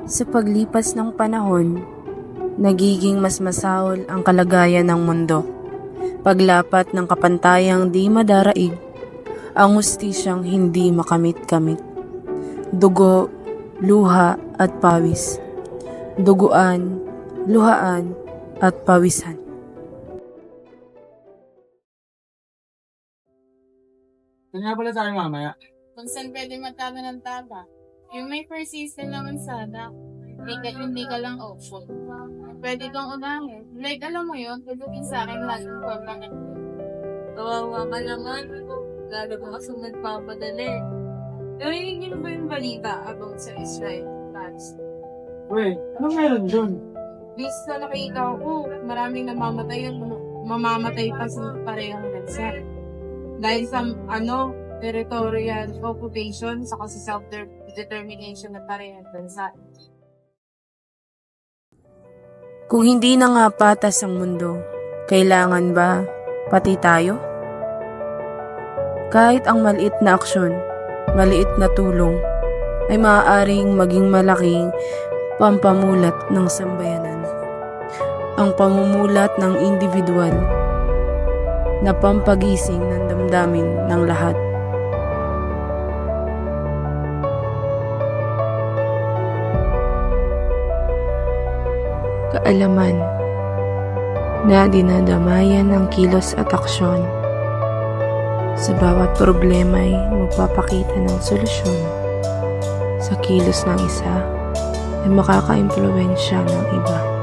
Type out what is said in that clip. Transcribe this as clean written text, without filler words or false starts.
Sa paglipas ng panahon, nagiging mas masahol ang kalagayan ng mundo. Paglapat ng kapantayang di madaraig, ang hustisyang hindi makamit-kamit. Dugo, luha at pawis. Duguan, luhaan at pawisan. Kanya pala tayo mamaya. Kung saan pwede magtago ng taba. Yung may persistent naman sana, hindi ka lang option. Pwede kang unahin. Like, alam mo yun, tutukin sa akin lahat ng pagkakit. Kawawa ka naman. Lalo ka kasi nagpapadali. Narinig niyo ba yung balita about sa Israel? Uy, anong meron dun? Bis na nakita ko, maraming mamamatay pa sa parehong bansa. Dahil sa, territorial occupation sa kasi self-determination na parehong bansa. Kung hindi na nga patas ang mundo, kailangan ba pati tayo? Kahit ang maliit na aksyon, maliit na tulong, ay maaaring maging malaking pampamulat ng sambayanan. Ang pamumulat ng individual na pampagising ng damdamin ng lahat. Kaalaman na dinadamayan ng kilos at aksyon. Sa bawat problema ay magpapakita ng solusyon. Sa kilos ng isa ay makaka-impluwensya ng iba.